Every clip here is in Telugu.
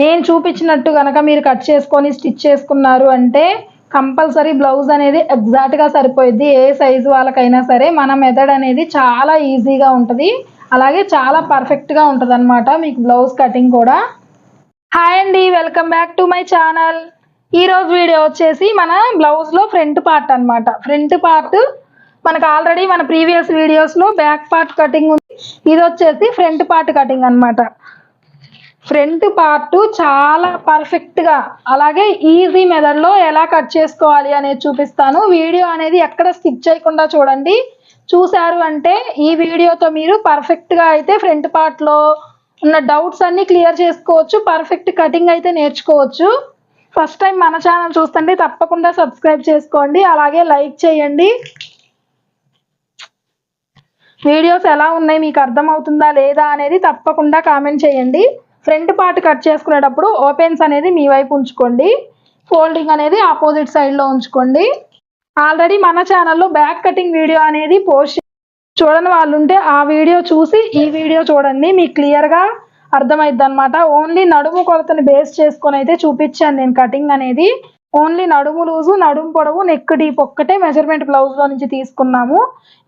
నేను చూపించినట్టు గనక మీరు కట్ చేసుకొని స్టిచ్ చేసుకున్నారు అంటే కంపల్సరీ బ్లౌజ్ అనేది ఎగ్జాక్ట్గా సరిపోయిద్ది. ఏ సైజు వాళ్ళకైనా సరే మన మెథడ్ అనేది చాలా ఈజీగా ఉంటుంది, అలాగే చాలా పర్ఫెక్ట్గా ఉంటుంది అనమాట మీకు బ్లౌజ్ కటింగ్ కూడా. హాయ్ అండి, welcome back to my channel. ఈరోజు వీడియో వచ్చేసి మన బ్లౌజ్లో ఫ్రంట్ పార్ట్ అనమాట. ఫ్రంట్ పార్ట్ మనకు ఆల్రెడీ మన ప్రీవియస్ వీడియోస్లో బ్యాక్ పార్ట్ కటింగ్ ఉంది, ఇది వచ్చేసి ఫ్రంట్ పార్ట్ కటింగ్ అనమాట. ఫ్రంట్ పార్ట్ చాలా పర్ఫెక్ట్గా అలాగే ఈజీ మెథడ్లో ఎలా కట్ చేసుకోవాలి అనేది చూపిస్తాను. వీడియో అనేది ఎక్కడ స్కిప్ చేయకుండా చూడండి. చూశారు అంటే ఈ వీడియోతో మీరు పర్ఫెక్ట్గా అయితే ఫ్రంట్ పార్ట్లో ఉన్న డౌట్స్ అన్నీ క్లియర్ చేసుకోవచ్చు, పర్ఫెక్ట్ కటింగ్ అయితే నేర్చుకోవచ్చు. ఫస్ట్ టైం మన ఛానల్ చూస్తుంటే తప్పకుండా సబ్స్క్రైబ్ చేసుకోండి, అలాగే లైక్ చేయండి. వీడియోస్ ఎలా ఉన్నాయి మీకు అర్థమవుతుందా లేదా అనేది తప్పకుండా కామెంట్ చేయండి. ఫ్రంట్ పార్ట్ కట్ చేసుకునేటప్పుడు ఓపెన్స్ అనేది మీ వైపు ఉంచుకోండి, ఫోల్డింగ్ అనేది ఆపోజిట్ సైడ్లో ఉంచుకోండి. ఆల్రెడీ మన ఛానల్లో బ్యాక్ కటింగ్ వీడియో అనేది పోస్ట్ చూడని వాళ్ళు ఉంటే ఆ వీడియో చూసి ఈ వీడియో చూడండి, మీకు క్లియర్గా అర్థమైద్ది అనమాట. ఓన్లీ నడుము కొలతని బేస్ చేసుకొని అయితే చూపించాను నేను కటింగ్ అనేది. ఓన్లీ నడుము లూజు, నడుము పొడవు, నెక్ డీప్ ఒక్కటే మెజర్మెంట్ బ్లౌజ్లో నుంచి తీసుకున్నాము.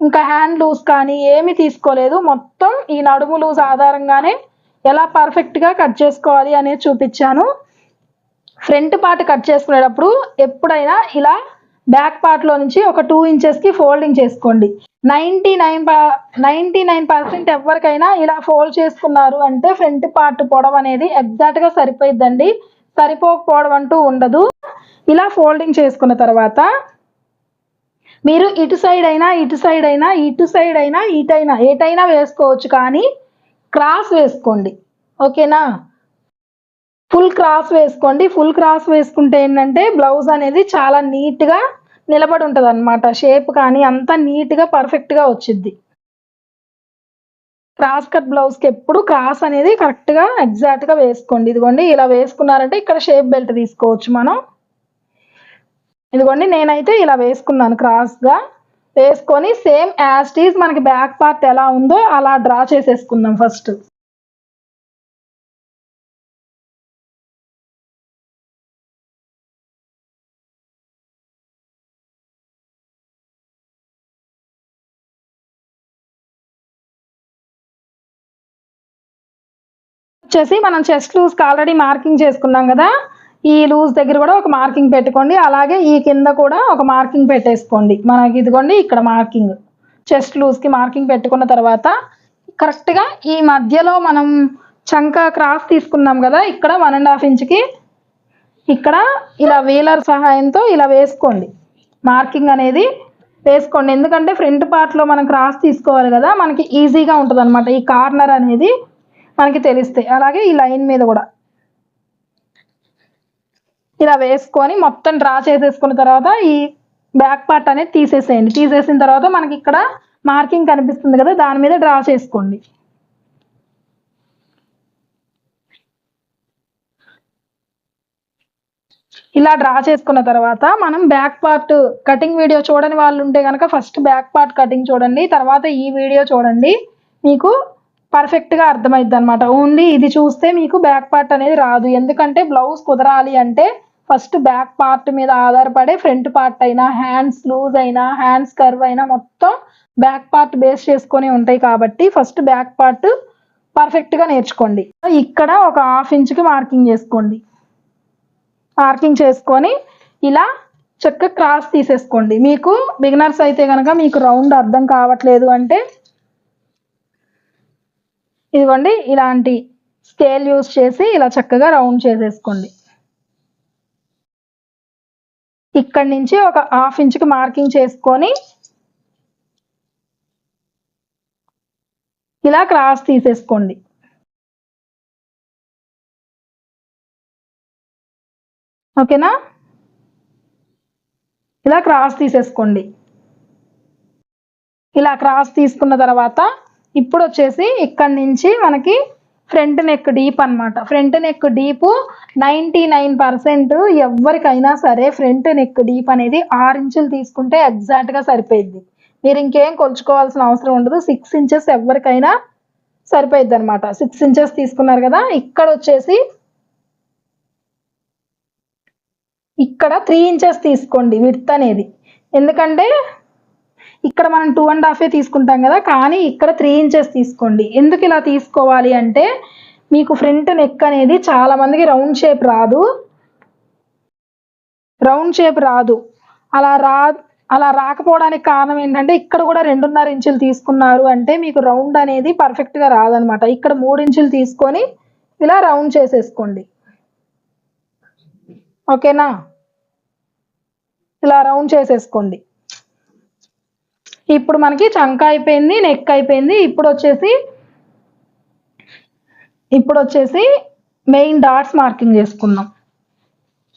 ఇంకా హ్యాండ్ లూజ్ కానీ ఏమీ తీసుకోలేదు. మొత్తం ఈ నడుము లూజ్ ఆధారంగానే ఎలా పర్ఫెక్ట్గా కట్ చేసుకోవాలి అనేది చూపించాను. ఫ్రంట్ పార్ట్ కట్ చేసుకునేటప్పుడు ఎప్పుడైనా ఇలా బ్యాక్ పార్ట్లో నుంచి ఒక 2 ఇంచెస్కి ఫోల్డింగ్ చేసుకోండి. 99% ఎవరికైనా ఇలా ఫోల్డ్ చేసుకున్నారు అంటే ఫ్రంట్ పార్ట్ పొడవు అనేది ఎగ్జాక్ట్గా సరిపోయిద్దండి, సరిపోకపోవడం అంటూ ఉండదు. ఇలా ఫోల్డింగ్ చేసుకున్న తర్వాత మీరు ఇటు సైడ్ అయినా ఇటు సైడ్ అయినా ఇటు సైడ్ అయినా ఇటైనా ఎటైనా వేసుకోవచ్చు, కానీ క్రాస్ వేసుకోండి, ఓకేనా? ఫుల్ క్రాస్ వేసుకోండి. ఫుల్ క్రాస్ వేసుకుంటే ఏంటంటే బ్లౌజ్ అనేది చాలా నీట్గా నిలబడి ఉంటుంది అనమాట. షేప్ కానీ అంతా నీట్గా పర్ఫెక్ట్గా వచ్చిద్ది. క్రాస్ కట్ బ్లౌజ్కి ఎప్పుడు క్రాస్ అనేది కరెక్ట్గా ఎగ్జాక్ట్గా వేసుకోండి. ఇదిగోండి ఇలా వేసుకున్నారంటే ఇక్కడ షేప్ బెల్ట్ తీసుకోవచ్చు మనం. ఇదిగోండి నేనైతే ఇలా వేసుకున్నాను క్రాస్గా. వేసుకొని సేమ్ యాజ్ ఇట్ ఈజ్ మనకి బ్యాక్ పార్ట్ ఎలా ఉందో అలా డ్రా చేసేసుకుందాం ఫస్ట్. వచ్చేసి మనం చెస్ట్ లూజ్కి ఆల్రెడీ మార్కింగ్ చేసుకున్నాం కదా, ఈ లూజ్ దగ్గర కూడా ఒక మార్కింగ్ పెట్టుకోండి, అలాగే ఈ కింద కూడా ఒక మార్కింగ్ పెట్టేసుకోండి. మనకి ఇదిగోండి ఇక్కడ మార్కింగ్, చెస్ట్ లూజ్కి మార్కింగ్ పెట్టుకున్న తర్వాత కరెక్ట్గా ఈ మధ్యలో మనం చంక క్రాస్ తీసుకున్నాం కదా, ఇక్కడ 1.5 ఇంచ్కి ఇక్కడ ఇలా వీలర్ సహాయంతో ఇలా వేసుకోండి, మార్కింగ్ అనేది వేసుకోండి. ఎందుకంటే ఫ్రంట్ పార్ట్లో మనం క్రాస్ తీసుకోవాలి కదా, మనకి ఈజీగా ఉంటుంది అనమాట ఈ కార్నర్ అనేది మనకి తెలుస్తాయి. అలాగే ఈ లైన్ మీద కూడా ఇలా వేసుకొని మొత్తం డ్రా చేసేసుకున్న తర్వాత ఈ బ్యాక్ పార్ట్ అనేది తీసేసేయండి. తీసేసిన తర్వాత మనకి ఇక్కడ మార్కింగ్ కనిపిస్తుంది కదా, దాని మీద డ్రా చేసుకోండి. ఇలా డ్రా చేసుకున్న తర్వాత మనం బ్యాక్ పార్ట్ కటింగ్ వీడియో చూడని వాళ్ళు ఉంటే కనుక ఫస్ట్ బ్యాక్ పార్ట్ కటింగ్ చూడండి, తర్వాత ఈ వీడియో చూడండి, మీకు పర్ఫెక్ట్గా అర్థమైద్ది అనమాట. ఓన్లీ ఇది చూస్తే మీకు బ్యాక్ పార్ట్ అనేది రాదు. ఎందుకంటే బ్లౌజ్ కుదరాలి అంటే ఫస్ట్ బ్యాక్ పార్ట్ మీద ఆధారపడే ఫ్రంట్ పార్ట్ అయినా, హ్యాండ్స్ లూజ్ అయినా, హ్యాండ్స్ కర్వ్ అయినా మొత్తం బ్యాక్ పార్ట్ బేస్ చేసుకొని ఉంటాయి. కాబట్టి ఫస్ట్ బ్యాక్ పార్ట్ పర్ఫెక్ట్గా నేర్చుకోండి. ఇక్కడ ఒక 1/2 ఇంచ్కి మార్కింగ్ చేసుకోండి. మార్కింగ్ చేసుకొని ఇలా చక్కగా క్రాస్ తీసేసుకోండి. మీకు బిగినర్స్ అయితే కనుక మీకు రౌండ్ అర్థం కావట్లేదు అంటే ఇదిగోండి ఇలాంటి స్కేల్ యూజ్ చేసి ఇలా చక్కగా రౌండ్ చేసేసుకోండి. ఇక్కడి నుంచి ఒక 1/2 ఇంచ్కి మార్కింగ్ చేసుకొని ఇలా క్రాస్ తీసేసుకోండి. ఓకేనా? ఇలా క్రాస్ తీసేసుకోండి. ఇలా క్రాస్ తీసుకున్న తర్వాత ఇప్పుడు వచ్చేసి ఇక్కడి నుంచి మనకి ఫ్రంట్ నెక్ డీప్ అనమాట. ఫ్రంట్ నెక్ డీప్ 99% ఎవరికైనా సరే ఫ్రంట్ నెక్ డీప్ అనేది 6 ఇంచులు తీసుకుంటే ఎగ్జాక్ట్గా సరిపోయిద్ది. మీరు ఇంకేం కొలుచుకోవాల్సిన అవసరం ఉండదు. 6 ఇంచెస్ ఎవరికైనా సరిపోయిద్ది అనమాట. 6 ఇంచెస్ తీసుకున్నారు కదా, ఇక్కడ వచ్చేసి ఇక్కడ 3 ఇంచెస్ తీసుకోండి విడ్త్ అనేది. ఎందుకంటే ఇక్కడ మనం 2.5 తీసుకుంటాం కదా, కానీ ఇక్కడ 3 ఇంచెస్ తీసుకోండి. ఎందుకు ఇలా తీసుకోవాలి అంటే మీకు ఫ్రంట్ నెక్ అనేది చాలా మందికి రౌండ్ షేప్ రాదు. అలా రాకపోవడానికి కారణం ఏంటంటే ఇక్కడ కూడా 2.5 ఇంచులు తీసుకున్నారు అంటే మీకు రౌండ్ అనేది పర్ఫెక్ట్గా రాదనమాట. ఇక్కడ 3 ఇంచులు తీసుకొని ఇలా రౌండ్ చేసేసుకోండి. ఓకేనా, ఇలా రౌండ్ చేసేసుకోండి. ఇప్పుడు మనకి చంక అయిపోయింది, నెక్ అయిపోయింది. ఇప్పుడు వచ్చేసి మెయిన్ డాట్స్ మార్కింగ్ చేసుకుందాం.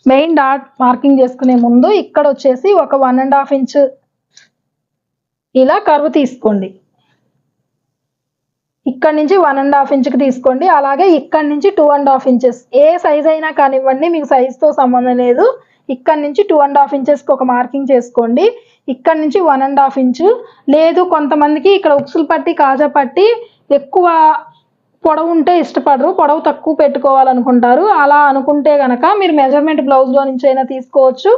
మెయిన్ డాట్ మార్కింగ్ చేసుకునే ముందు ఇక్కడ వచ్చేసి ఒక 1.5 ఇంచ్ ఇలా కర్వ్ తీసుకోండి. ఇక్కడ నుంచి 1.5 ఇంచ్కి తీసుకోండి. అలాగే ఇక్కడ నుంచి 2.5 ఇంచెస్, ఏ సైజ్ అయినా కానివ్వండి, మీకు సైజ్తో సంబంధం లేదు. ఇక్కడ నుంచి 2.5 ఇంచెస్కి ఒక మార్కింగ్ చేసుకోండి. ఇక్కడ నుంచి 1.5 ఇంచు. లేదు, కొంతమందికి ఇక్కడ ఉక్సులు పట్టి కాజా పట్టి ఎక్కువ పొడవు ఉంటే ఇష్టపడరు, పొడవు తక్కువ పెట్టుకోవాలనుకుంటారు. అలా అనుకుంటే కనుక మీరు మెజర్మెంట్ బ్లౌజ్లో నుంచి అయినా తీసుకోవచ్చు,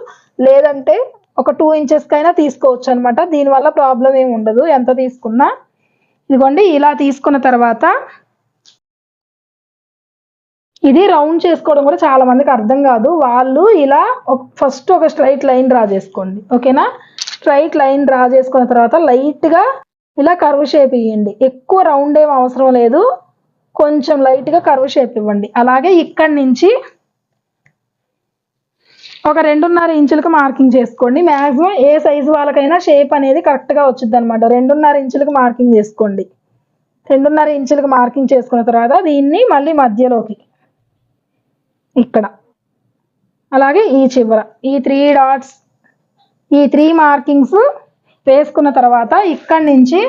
లేదంటే ఒక 2 ఇంచెస్కైనా తీసుకోవచ్చు అనమాట. దీనివల్ల ప్రాబ్లం ఏమి ఉండదు ఎంత తీసుకున్నా. ఇదిగోండి, ఇలా తీసుకున్న తర్వాత ఇది రౌండ్ చేసుకోవడం కూడా చాలా మందికి అర్థం కాదు. వాళ్ళు ఇలా ఫస్ట్ ఒక స్ట్రైట్ లైన్ డ్రా చేసుకోండి. ఓకేనా, స్ట్రైట్ లైన్ డ్రా చేసుకున్న తర్వాత లైట్గా ఇలా కర్వ్ షేప్ ఇవ్వండి. ఎక్కువ రౌండ్ ఏం అవసరం లేదు, కొంచెం లైట్గా కర్వ్ షేప్ ఇవ్వండి. అలాగే ఇక్కడి నుంచి ఒక 2.5 ఇంచులకు మార్కింగ్ చేసుకోండి. మ్యాక్సిమం ఏ సైజు వాళ్ళకైనా షేప్ అనేది కరెక్ట్గా వచ్చింది అనమాట. 2.5 ఇంచులకు మార్కింగ్ చేసుకోండి. 2.5 ఇంచులకు మార్కింగ్ చేసుకున్న తర్వాత దీన్ని మళ్ళీ మధ్యలోకి ఇక్కడ, అలాగే ఈ చివర ఈ 3 డాట్స్, ఈ 3 మార్కింగ్స్ వేసుకున్న తర్వాత ఇక్కడి నుంచి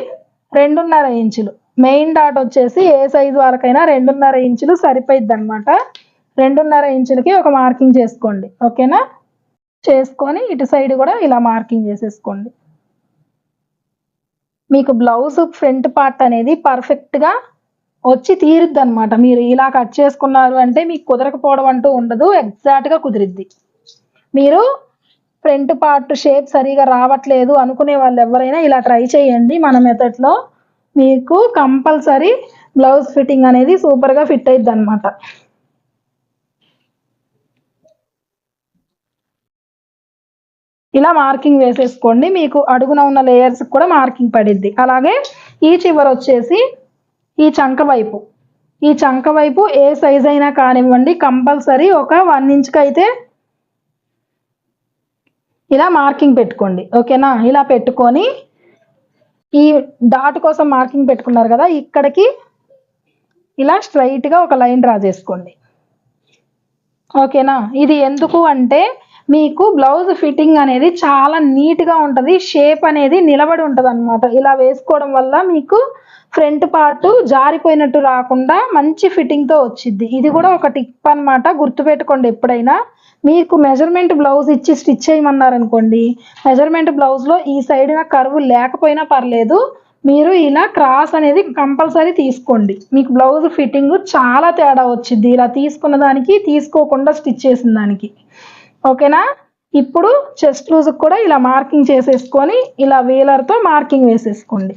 2.5 ఇంచులు మెయిన్ డాట్ వచ్చేసి ఏ సైజు వాళ్ళకైనా 2.5 ఇంచులు సరిపోయిద్ది అనమాట. 2.5 ఇంచులకి ఒక మార్కింగ్ చేసుకోండి. ఓకేనా, చేసుకొని ఇటు సైడ్ కూడా ఇలా మార్కింగ్ చేసేసుకోండి. మీకు బ్లౌజ్ ఫ్రంట్ పార్ట్ అనేది పర్ఫెక్ట్గా వచ్చి తీరుద్ది అనమాట. మీరు ఇలా కట్ చేసుకున్నారు అంటే మీకు కుదరకపోవడం అంటూ ఉండదు, ఎగ్జాక్ట్గా కుదిరిద్ది. మీరు ఫ్రంట్ పార్ట్ షేప్ సరిగా రావట్లేదు అనుకునే వాళ్ళు ఎవరైనా ఇలా ట్రై చేయండి మన మెథడ్లో. మీకు కంపల్సరీ బ్లౌజ్ ఫిట్టింగ్ అనేది సూపర్గా ఫిట్ అయిద్ది అనమాట. ఇలా మార్కింగ్ వేసేసుకోండి. మీకు అడుగున ఉన్న లేయర్స్ కూడా మార్కింగ్ పడిద్ది. అలాగే ఈ చివర వచ్చేసి ఈ చంక వైపు ఏ సైజ్ అయినా కానివ్వండి, కంపల్సరీ ఒక 1 ఇంచ్కి అయితే ఇలా మార్కింగ్ పెట్టుకోండి. ఓకేనా, ఇలా పెట్టుకొని ఈ డాట్ కోసం మార్కింగ్ పెట్టుకున్నారు కదా, ఇక్కడికి ఇలా స్ట్రైట్గా ఒక లైన్ డ్రా చేసుకోండి. ఓకేనా, ఇది ఎందుకు అంటే మీకు బ్లౌజ్ ఫిట్టింగ్ అనేది చాలా నీట్గా ఉంటుంది, షేప్ అనేది నిలబడి ఉంటుంది అనమాట. ఇలా వేసుకోవడం వల్ల మీకు ఫ్రంట్ పార్ట్ జారిపోయినట్టు రాకుండా మంచి ఫిట్టింగ్తో వచ్చింది. ఇది కూడా ఒక టిప్ అనమాట, గుర్తుపెట్టుకోండి. ఎప్పుడైనా మీకు మెజర్మెంట్ బ్లౌజ్ ఇచ్చి స్టిచ్ చేయమన్నారనుకోండి, మెజర్మెంట్ బ్లౌజ్లో ఈ సైడ్న కర్వ్ లేకపోయినా పర్లేదు, మీరు ఇలా క్రాస్ అనేది కంపల్సరీ తీసుకోండి. మీకు బ్లౌజ్ ఫిట్టింగ్ చాలా తేడా వచ్చింది ఇలా తీసుకున్న దానికి, తీసుకోకుండా స్టిచ్ చేసిన దానికి. ఓకేనా, ఇప్పుడు చెస్ట్ లూజ్కి కూడా ఇలా మార్కింగ్ చేసేసుకొని ఇలా వీలర్తో మార్కింగ్ వేసేసుకోండి.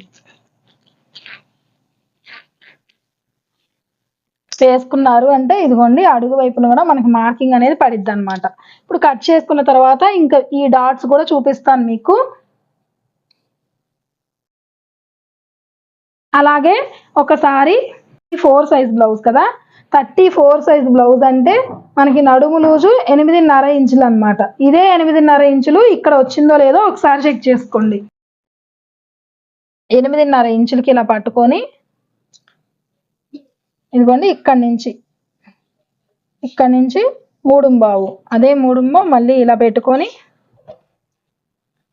వేసుకున్నారు అంటే ఇదిగోండి, అడుగు వైపున కూడా మనకి మార్కింగ్ అనేది పడిద్ది అనమాట. ఇప్పుడు కట్ చేసుకున్న తర్వాత ఇంకా ఈ డాట్స్ కూడా చూపిస్తాను మీకు. అలాగే ఒకసారి 4 సైజ్ బ్లౌజ్ కదా, 34 సైజ్ బ్లౌజ్ అంటే మనకి నడుము లూజు 8.5 ఇంచులు అనమాట. ఇదే 8.5 ఇంచులు ఇక్కడ వచ్చిందో లేదో ఒకసారి చెక్ చేసుకోండి. 8.5 ఇంచులకి ఇలా పట్టుకొని ఇదిగోండి, ఇక్కడి నుంచి 3.5, అదే 3.5 మళ్ళీ ఇలా పెట్టుకొని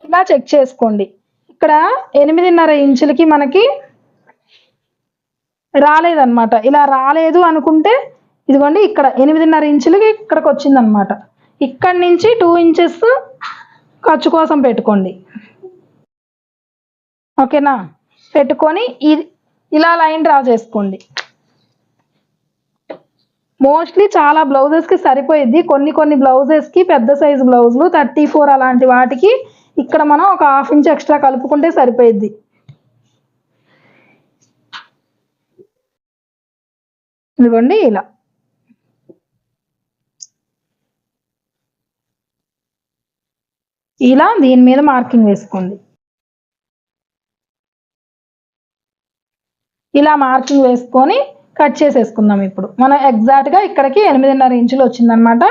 ఇలా చెక్ చేసుకోండి. ఇక్కడ 8.5 ఇంచులకి మనకి రాలేదన్నమాట. ఇలా రాలేదు అనుకుంటే ఇదిగోండి, ఇక్కడ 8.5 ఇంచులకి ఇక్కడికి వచ్చిందనమాట. ఇక్కడి నుంచి 2 ఇంచెస్ ఖర్చు కోసం పెట్టుకోండి. ఓకేనా, పెట్టుకొని ఇలా లైన్ డ్రా చేసుకోండి. మోస్ట్లీ చాలా బ్లౌజెస్కి సరిపోయిద్ది. కొన్ని బ్లౌజెస్కి పెద్ద సైజు బ్లౌజులు 34 అలాంటి వాటికి ఇక్కడ మనం ఒక 1/2 ఇంచ్ ఎక్స్ట్రా కలుపుకుంటే సరిపోయిద్ది. ఇదిగోండి ఇలా ఇలా దీని మీద మార్కింగ్ వేసుకోండి. ఇలా మార్కింగ్ వేసుకొని కట్ చేసేసుకుందాం. ఇప్పుడు మనం ఎగ్జాక్ట్గా ఇక్కడికి 8.5 ఇంచులు వచ్చిందనమాట.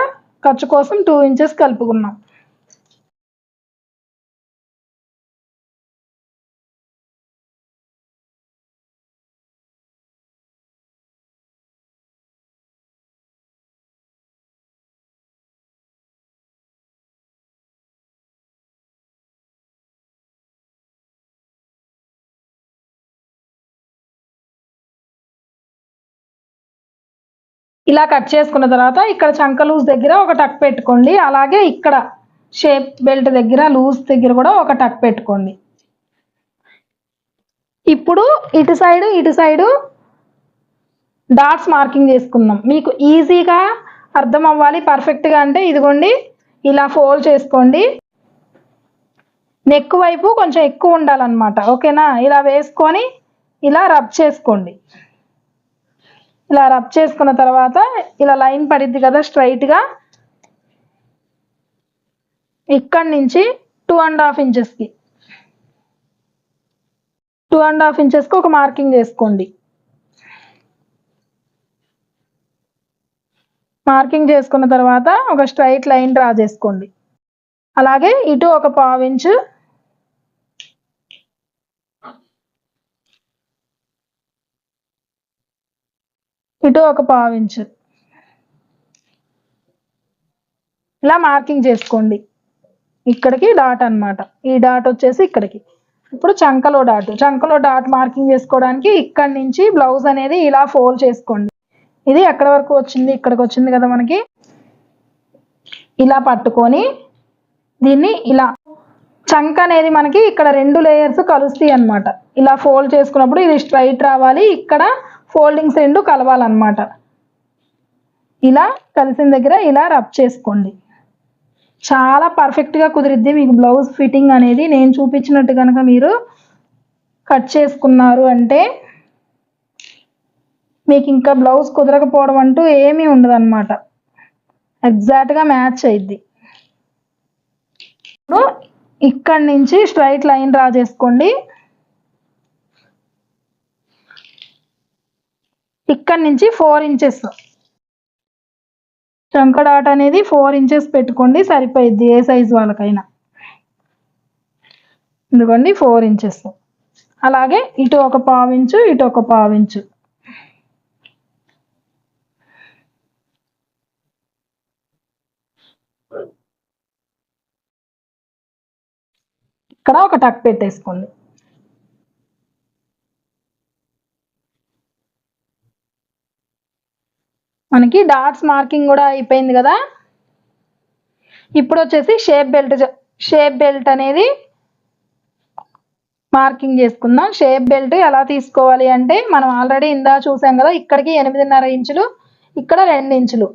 ఖర్చు కోసం 2 ఇంచెస్ కలుపుకున్నాం. ఇలా కట్ చేసుకున్న తర్వాత ఇక్కడ చంక లూజ్ దగ్గర ఒక టక్ పెట్టుకోండి. అలాగే ఇక్కడ షేప్ బెల్ట్ దగ్గర లూజ్ దగ్గర కూడా ఒక టక్ పెట్టుకోండి. ఇప్పుడు ఇటు సైడు డాట్స్ మార్కింగ్ చేసుకుందాం. మీకు ఈజీగా అర్థం అవ్వాలి పర్ఫెక్ట్గా అంటే ఇదిగోండి ఇలా ఫోల్డ్ చేసుకోండి. నెక్ వైపు కొంచెం ఎక్కువ ఉండాలన్నమాట. ఓకేనా? ఇలా వేసుకొని ఇలా రబ్ చేసుకోండి. ఇలా రబ్ చేసుకున్న తర్వాత ఇలా లైన్ పడిద్ది కదా స్ట్రైట్గా, ఇక్కడి నుంచి 2.5 ఇంచెస్కి 2.5 ఇంచెస్కి ఒక మార్కింగ్ చేసుకోండి. మార్కింగ్ చేసుకున్న తర్వాత ఒక స్ట్రైట్ లైన్ డ్రా చేసుకోండి. అలాగే ఇటు ఒక 1/4 ఇంచు, ఇటు ఒక 1/4 ఇంచు ఇలా మార్కింగ్ చేసుకోండి. ఇక్కడికి డాట్ అన్నమాట. ఈ డాట్ వచ్చేసి ఇక్కడికి. ఇప్పుడు చంకలో డాట్ మార్కింగ్ చేసుకోవడానికి ఇక్కడి నుంచి బ్లౌజ్ అనేది ఇలా ఫోల్డ్ చేసుకోండి. ఇది ఎక్కడ వరకు వచ్చింది? ఇక్కడికి వచ్చింది కదా మనకి. ఇలా పట్టుకొని దీన్ని ఇలా చంక అనేది మనకి ఇక్కడ 2 లేయర్స్ కలుస్తాయి అన్నమాట. ఇలా ఫోల్డ్ చేసుకున్నప్పుడు ఇది స్ట్రైట్ రావాలి, ఇక్కడ ఫోల్డింగ్స్ 2 కలవాలన్నమాట. ఇలా కలిసిన దగ్గర ఇలా రబ్ చేసుకోండి. చాలా పర్ఫెక్ట్గా కుదిరిద్ది మీకు బ్లౌజ్ ఫిట్టింగ్ అనేది. నేను చూపించినట్టు కనుక మీరు కట్ చేసుకున్నారు అంటే మీకు ఇంకా బ్లౌజ్ కుదరకపోవడం అంటూ ఏమీ ఉండదు అన్నమాట. ఎగ్జాక్ట్గా మ్యాచ్ అయ్యిద్ది. ఇప్పుడు ఇక్కడి నుంచి స్ట్రైట్ లైన్ డ్రా చేసుకోండి. ఇక్కడి నుంచి 4 ఇంచెస్ చంక డాట్ అనేది 4 ఇంచెస్ పెట్టుకోండి, సరిపోయిద్ది ఏ సైజు వాళ్ళకైనా. ఎందుకండి 4 ఇంచెస్. అలాగే ఇటు ఒక 1/4 ఇంచు, ఇటు ఒక 1/4 ఇంచు. ఇక్కడ ఒక టక్ పెట్టేసుకోండి. మనకి డాట్స్ మార్కింగ్ కూడా అయిపోయింది కదా. ఇప్పుడు వచ్చేసి షేప్ బెల్ట్ అనేది మార్కింగ్ చేసుకుందాం. షేప్ బెల్ట్ ఎలా తీసుకోవాలి అంటే మనం ఆల్రెడీ ఇందా చూసాం కదా, ఇక్కడికి 8.5 ఇంచులు, ఇక్కడ 2 ఇంచులు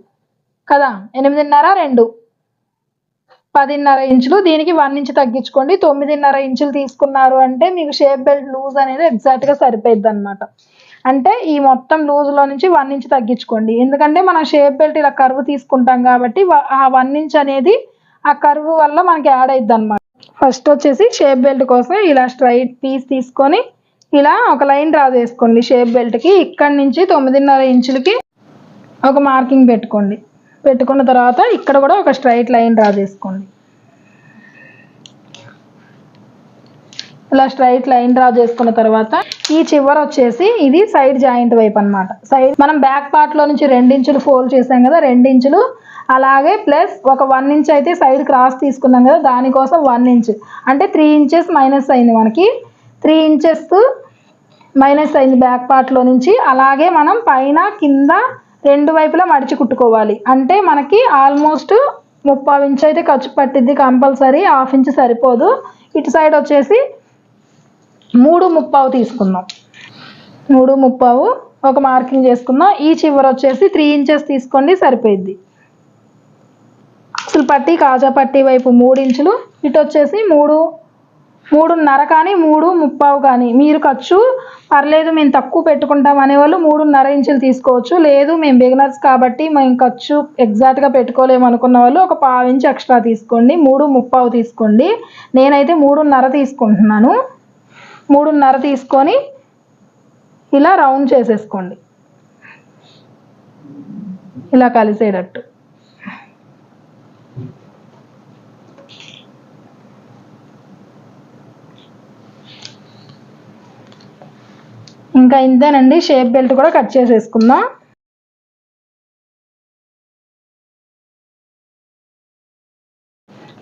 కదా. 8.5 2 10.5 ఇంచులు. దీనికి 1 ఇంచు తగ్గించుకోండి. 9.5 ఇంచులు తీసుకున్నారు అంటే మీకు షేప్ బెల్ట్ లూజ్ అనేది ఎగ్జాక్ట్గా సరిపోయిద్ది అనమాట. అంటే ఈ మొత్తం లూజ్లో నుంచి 1 ఇంచు తగ్గించుకోండి. ఎందుకంటే మనం షేప్ బెల్ట్ ఇలా కర్వ్ తీసుకుంటాం కాబట్టి ఆ 1 ఇంచ్ అనేది ఆ కర్వ్ వల్ల మనకి యాడ్ అయిద్ది అనమాట. ఫస్ట్ వచ్చేసి షేప్ బెల్ట్ కోసం ఇలా స్ట్రైట్ పీస్ తీసుకొని ఇలా ఒక లైన్ డ్రా చేసుకోండి. షేప్ బెల్ట్కి ఇక్కడి నుంచి 9.5 ఇంచులకి ఒక మార్కింగ్ పెట్టుకోండి. పెట్టుకున్న తర్వాత ఇక్కడ కూడా ఒక స్ట్రైట్ లైన్ డ్రా చేసుకోండి. ఇలా స్ట్రైట్ లైన్ డ్రా చేసుకున్న తర్వాత ఈ చివర వచ్చేసి ఇది సైడ్ జాయింట్ వైపు అనమాట. సైడ్ మనం బ్యాక్ పార్ట్లో నుంచి 2 ఇంచులు ఫోల్డ్ చేసాం కదా, 2 ఇంచులు. అలాగే ప్లస్ ఒక 1 ఇంచ్ అయితే సైడ్ క్రాస్ తీసుకున్నాం కదా, దానికోసం 1 ఇంచ్ అంటే 3 ఇంచెస్ మైనస్ అయింది మనకి. 3 ఇంచెస్ మైనస్ అయింది బ్యాక్ పార్ట్లో నుంచి. అలాగే మనం పైన కింద 2 వైపులా మడిచి కుట్టుకోవాలి. అంటే మనకి ఆల్మోస్ట్ 30 ఇంచ్ అయితే ఖర్చు పట్టిద్ది కంపల్సరీ. 1/2 ఇంచ్ సరిపోదు. ఇటు సైడ్ వచ్చేసి 3 ముప్పావు తీసుకుందాం. 3 ముప్పావు ఒక మార్కింగ్ చేసుకుందాం. ఈ చివర వచ్చేసి 3 ఇంచెస్ తీసుకోండి, సరిపోయిద్ది. ఉక్సులు పట్టి కాజా పట్టి వైపు 3 ఇంచులు, ఇటు వచ్చేసి 3.5 కానీ 3.75 కానీ. మీరు ఖర్చు పర్లేదు మేము తక్కువ పెట్టుకుంటాం అనేవాళ్ళు 3.5 ఇంచులు తీసుకోవచ్చు. లేదు మేము బిగినర్స్ కాబట్టి మేము ఖర్చు ఎగ్జాక్ట్గా పెట్టుకోలేము అనుకున్న వాళ్ళు ఒక 1/2 ఇంచ్ ఎక్స్ట్రా తీసుకోండి, 3.75 తీసుకోండి. నేనైతే 3.5 తీసుకుంటున్నాను. 3.5 తీసుకొని ఇలా రౌండ్ చేసేసుకోండి, ఇలా కలిసేటట్టు. ఇంకా ఇంతేనండి. షేప్ బెల్ట్ కూడా కట్ చేసేసుకుందాం.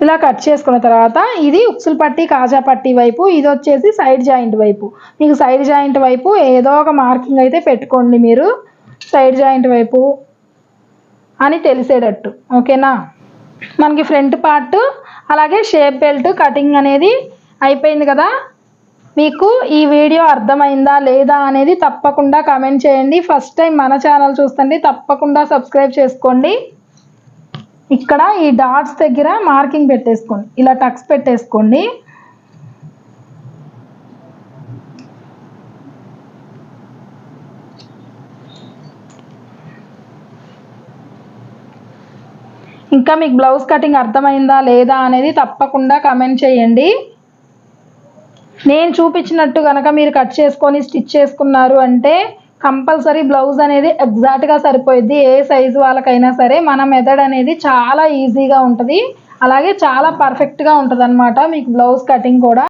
ఇలా కట్ చేసుకున్న తర్వాత ఇది ఉక్సులు పట్టి కాజా పట్టి వైపు, ఇది వచ్చేసి సైడ్ జాయింట్ వైపు. మీకు సైడ్ జాయింట్ వైపు ఏదో ఒక మార్కింగ్ అయితే పెట్టుకోండి, మీరు సైడ్ జాయింట్ వైపు అని తెలిసేటట్టు. ఓకేనా? మనకి ఫ్రంట్ పార్ట్ అలాగే షేప్ బెల్ట్ కటింగ్ అనేది అయిపోయింది కదా. మీకు ఈ వీడియో అర్థమైందా లేదా అనేది తప్పకుండా కామెంట్ చేయండి. ఫస్ట్ టైం మన ఛానల్ చూస్తుంటే తప్పకుండా సబ్స్క్రైబ్ చేసుకోండి. ఇక్కడ ఈ డాట్స్ దగ్గర మార్కింగ్ పెట్టేసుకోండి, ఇలా టక్స్ పెట్టేసుకోండి. ఇంకా మీకు బ్లౌజ్ కటింగ్ అర్థమైందా లేదా అనేది తప్పకుండా కామెంట్ చేయండి. నేను చూపించినట్టు కనుక మీరు కట్ చేసుకొని స్టిచ్ చేసుకున్నారు అంటే కంపల్సరీ బ్లౌజ్ అనేది ఎగ్జాక్ట్గా సరిపోయిద్ది. ఏ సైజు వాళ్ళకైనా సరే మన మెథడ్ అనేది చాలా ఈజీగా ఉంటుంది, అలాగే చాలా పర్ఫెక్ట్గా ఉంటుంది అన్నమాట మీకు బ్లౌజ్ కటింగ్ కూడా.